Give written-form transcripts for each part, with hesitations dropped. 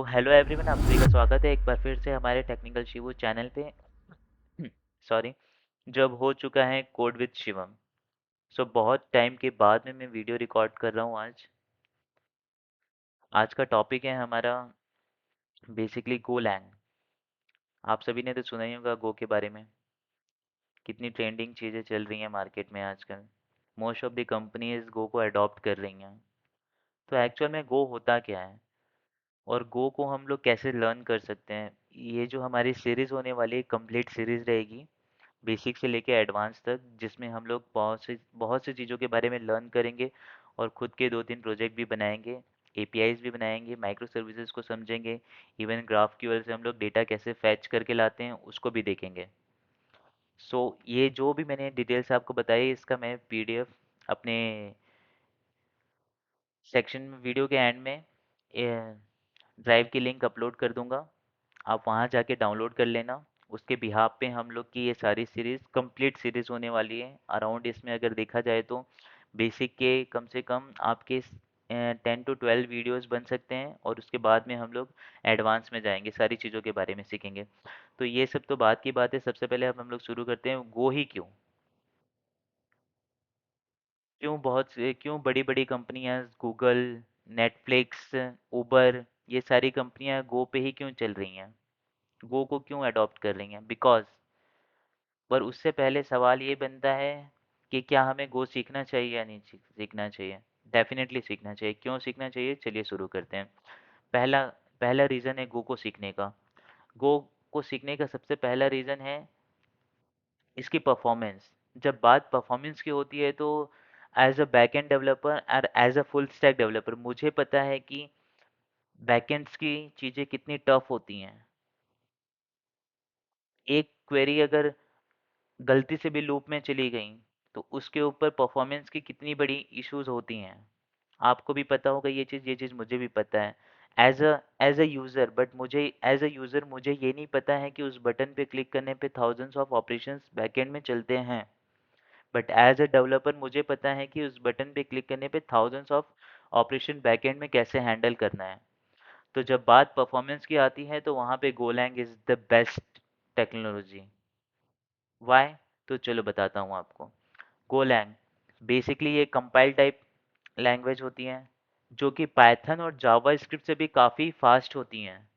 Hello everyone, आप सभी का स्वागत है एक बार फिर से हमारे टेक्निकल शिवू चैनल पे। सॉरी। जो अब हो चुका है कोड विद शिवम। बहुत टाइम के बाद में मैं वीडियो रिकॉर्ड कर रहा हूँ आज। आज का टॉपिक है हमारा बेसिकली गोलैंग। आप सभी ने तो सुना ही होगा गो के बारे में। कितनी ट्रेंडिंग चीज़ें चल रही हैं मार्केट में आजकल। मोस्ट ऑफ द कंपनीज गो को अडॉप्ट कर रही हैं। तो एक्चुअल में गो होता क्या है और गो को हम लोग कैसे लर्न कर सकते हैं, ये जो हमारी सीरीज़ होने वाली कंप्लीट सीरीज़ रहेगी बेसिक से लेके एडवांस तक, जिसमें हम लोग बहुत सी चीज़ों के बारे में लर्न करेंगे और खुद के 2-3 प्रोजेक्ट भी बनाएंगे। एपीआईज भी बनाएंगे, माइक्रो सर्विसेज को समझेंगे। इवन ग्राफ क्यूएल से हम लोग डेटा कैसे फैच करके लाते हैं उसको भी देखेंगे। ये जो भी मैंने डिटेल्स आपको बताई, इसका मैं पीडीएफ अपने सेक्शन में वीडियो के एंड में ड्राइव की लिंक अपलोड कर दूंगा। आप वहाँ जाके डाउनलोड कर लेना। उसके बिहाफ पे हम लोग की ये सारी सीरीज़ कंप्लीट सीरीज़ होने वाली है। अराउंड इसमें अगर देखा जाए तो बेसिक के कम से कम आपके 10 to 12 वीडियोस बन सकते हैं, और उसके बाद में हम लोग एडवांस में जाएंगे, सारी चीज़ों के बारे में सीखेंगे। तो ये सब तो बात की बात है। सबसे पहले अब हम लोग शुरू करते हैं, गो ही क्यों। क्यों बड़ी बड़ी कंपनियां गूगल, नेटफ्लिक्स, उबर, ये सारी कंपनियां गो पे ही क्यों चल रही हैं, गो को क्यों अडॉप्ट कर रही हैं? बिकॉज, पर उससे पहले सवाल ये बनता है कि क्या हमें गो सीखना चाहिए या नहीं सीखना चाहिए। डेफिनेटली सीखना चाहिए। क्यों सीखना चाहिए, चलिए शुरू करते हैं। पहला पहला रीज़न है गो को सीखने का। गो को सीखने का सबसे पहला रीज़न है इसकी परफॉर्मेंस। जब बात परफॉर्मेंस की होती है तो एज अ बैकएंड डेवलपर और as a full stack developer मुझे पता है कि बैकएंड्स की चीज़ें कितनी टफ होती हैं। एक क्वेरी अगर गलती से भी लूप में चली गई तो उसके ऊपर परफॉर्मेंस की कितनी बड़ी इश्यूज होती हैं। आपको भी पता होगा ये चीज़ मुझे भी पता है एज अ यूज़र। बट मुझे एज अ यूज़र मुझे ये नहीं पता है कि उस बटन पे क्लिक करने पे थाउजेंड्स ऑफ ऑपरेशंस बैकएंड में चलते हैं। बट एज अ डेवलपर मुझे पता है कि उस बटन पे क्लिक करने पे थाउजेंड्स ऑफ ऑपरेशन बैकएंड में कैसे हैंडल करना है। तो जब बात परफॉर्मेंस की आती है तो वहाँ पे Golang is the best technology. Why? तो चलो बताता हूँ आपको। गोलैंग बेसिकली ये कंपाइल टाइप लैंग्वेज होती हैं, जो कि पाइथन और जावा स्क्रिप्ट से भी काफ़ी फास्ट होती हैं,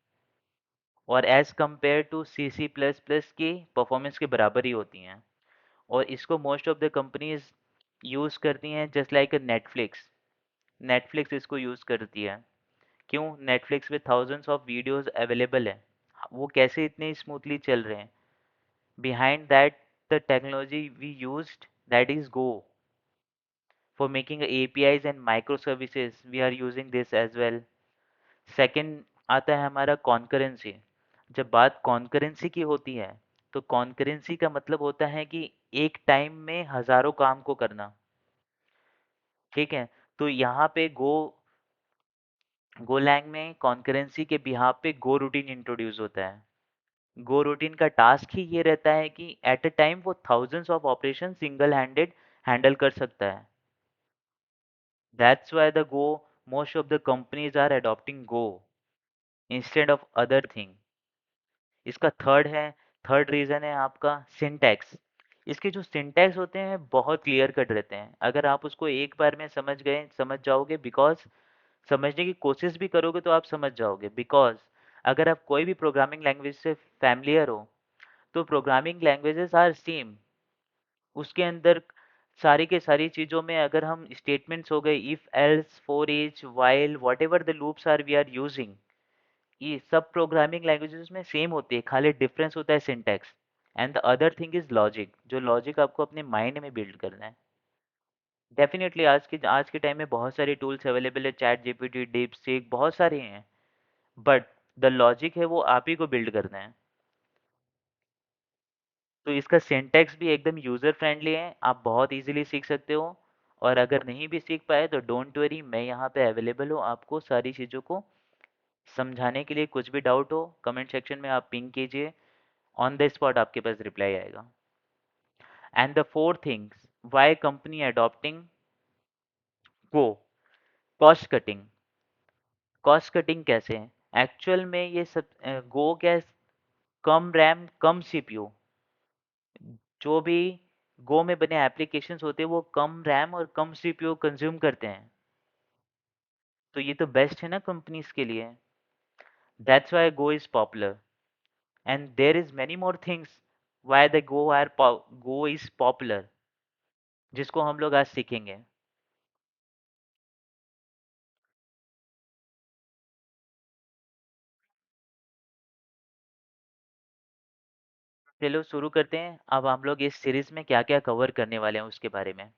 और as compare to C C plus plus की परफॉर्मेंस के बराबर ही होती हैं। और इसको most of the companies use करती हैं, जस्ट लाइक नेटफ्लिक्स। नेटफ्लिक्स इसको यूज़ करती है। क्यों? नेटफ्लिक्स में थाउजेंड्स ऑफ वीडियोस अवेलेबल है। वो कैसे इतने स्मूथली चल रहे हैं? Behind that the technology we used, that is Go. For making APIs and microservices, we are using this as well. Second आता है हमारा कॉन्करेंसी। जब बात कॉन्करेंसी की होती है तो कॉन्करेंसी का मतलब होता है कि एक टाइम में हजारों काम को करना। ठीक है। तो यहाँ पे गोलैंग में कॉन्करेंसी के बिहाफ पे गो रूटीन इंट्रोड्यूस होता है। गो रूटीन का टास्क ही ये रहता है कि एट अ टाइम वो thousands of operation single handed handle कर सकता है। That's why the Go most of the companies are adopting Go instead of other thing. इसका थर्ड रीजन है आपका सिंटैक्स। इसके जो सिंटैक्स होते हैं बहुत क्लियर कट रहते हैं। अगर आप उसको एक बार में समझ जाओगे, बिकॉज समझने की कोशिश भी करोगे तो आप समझ जाओगे। बिकॉज अगर आप कोई भी प्रोग्रामिंग लैंग्वेज से फैमिलियर हो तो प्रोग्रामिंग लैंग्वेजेस आर सेम। उसके अंदर सारी के सारी चीज़ों में अगर हम स्टेटमेंट्स हो गए, if else, for each, while, whatever the loops are we are using, ये सब प्रोग्रामिंग लैंग्वेजेस में सेम होती है। खाली डिफरेंस होता है syntax. And the other thing is logic, जो लॉजिक आपको अपने माइंड में बिल्ड करना है। डेफिनेटली आज के टाइम में बहुत सारे टूल्स अवेलेबल है, चैट जीपीटी, डीपसीक, बहुत सारे हैं। बट द लॉजिक है वो आप ही को बिल्ड करना है। तो इसका सिंटैक्स भी एकदम यूज़र फ्रेंडली है, आप बहुत इजीली सीख सकते हो। और अगर नहीं भी सीख पाए तो डोंट वरी, मैं यहाँ पे अवेलेबल हूँ आपको सारी चीज़ों को समझाने के लिए। कुछ भी डाउट हो कमेंट सेक्शन में आप पिंग कीजिए, ऑन द स्पॉट आपके पास रिप्लाई आएगा। And the fourth things why company adopting go, cost cutting. Cost cutting कैसे है? एक्चुअल में ये सब गो क्या है, कम रैम कम सीपीयू। जो भी गो में बने एप्लीकेशंस होते हैं वो कम रैम और कम सीपीयू कंज्यूम करते हैं। तो ये तो बेस्ट है ना कंपनीज के लिए। That's why Go is popular and there is many more things why the Go is popular, जिसको हम लोग आज सीखेंगे। चलो शुरू करते हैं। अब हम लोग इस सीरीज में क्या क्या कवर करने वाले हैं उसके बारे में।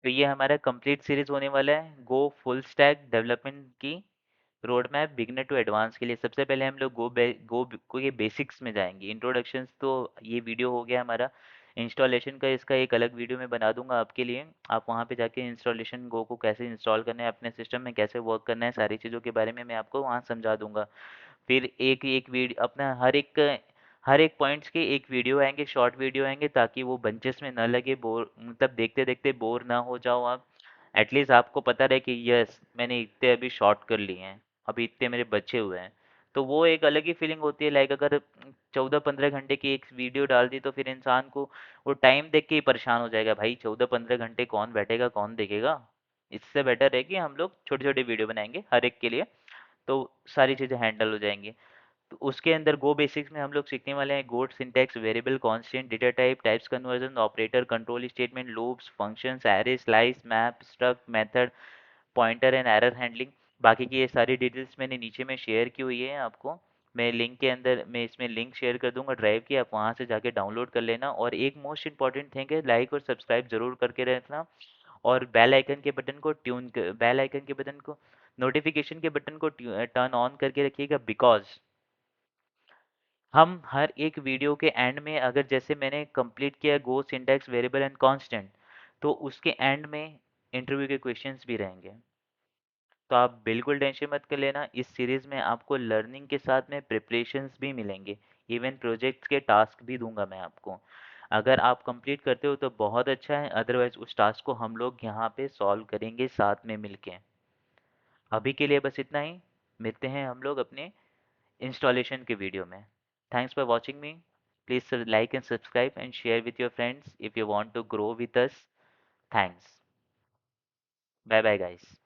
तो ये हमारा कंप्लीट सीरीज होने वाला है गो फुल स्टैक डेवलपमेंट की road map beginner to advance के लिए। सबसे पहले हम लोग गो के बेसिक्स में जाएंगे। इंट्रोडक्शंस तो ये वीडियो हो गया हमारा। इंस्टॉलेशन का इसका एक अलग वीडियो मैं बना दूंगा आपके लिए। आप वहाँ पे जाके इंस्टॉलेशन गो को कैसे इंस्टॉल करना है, अपने सिस्टम में कैसे वर्क करना है, सारी चीज़ों के बारे में मैं आपको वहाँ समझा दूंगा। फिर एक एक वीडियो अपना हर एक पॉइंट्स के एक वीडियो आएंगे, शॉर्ट वीडियो आएंगे, ताकि वो बंचेस में ना लगे, बोर मतलब देखते देखते बोर ना हो जाओ आप। एटलीस्ट आपको पता रहे कि यस मैंने इतने अभी शॉर्ट कर लिए हैं, अभी इतने मेरे बचे हुए हैं। तो वो एक अलग ही फीलिंग होती है। लाइक अगर 14-15 घंटे की एक वीडियो डाल दी तो फिर इंसान को वो टाइम देख के ही परेशान हो जाएगा, भाई 14-15 घंटे कौन बैठेगा कौन देखेगा। इससे बेटर है कि हम लोग छोटे छोटे वीडियो बनाएंगे हर एक के लिए, तो सारी चीज़ें हैंडल हो जाएंगी। तो उसके अंदर गो बेसिक्स में हम लोग सीखने वाले हैं Go syntax, variable, constant, data type, types conversion, operator, control statement, loops, functions, array, slice, map, struct, method, pointer and error handling. बाकी की ये सारी डिटेल्स मैंने नीचे में शेयर की हुई है आपको। मैं लिंक के अंदर मैं इसमें लिंक शेयर कर दूंगा ड्राइव की, आप वहाँ से जाके डाउनलोड कर लेना। और एक मोस्ट इंपॉर्टेंट थिंग है, लाइक और सब्सक्राइब जरूर करके रखना। और बेल आइकन के बटन को नोटिफिकेशन के बटन को टर्न ऑन करके रखिएगा, बिकॉज हम हर एक वीडियो के एंड में, अगर जैसे मैंने कंप्लीट किया गो सिंटैक्स वेरिएबल एंड कांस्टेंट, तो उसके एंड में इंटरव्यू के क्वेश्चंस भी रहेंगे। तो आप बिल्कुल टेंशन मत कर लेना, इस सीरीज में आपको लर्निंग के साथ में प्रिपरेशंस भी मिलेंगे। इवन प्रोजेक्ट्स के टास्क भी दूंगा मैं आपको। अगर आप कंप्लीट करते हो तो बहुत अच्छा है, अदरवाइज उस टास्क को हम लोग यहाँ पे सॉल्व करेंगे साथ में मिलके। अभी के लिए बस इतना ही। मिलते हैं हम लोग अपने इंस्टॉलेशन के वीडियो में। Thanks for watching me. Please like and subscribe and share with your friends if you want to grow with us. Thanks. Bye bye guys.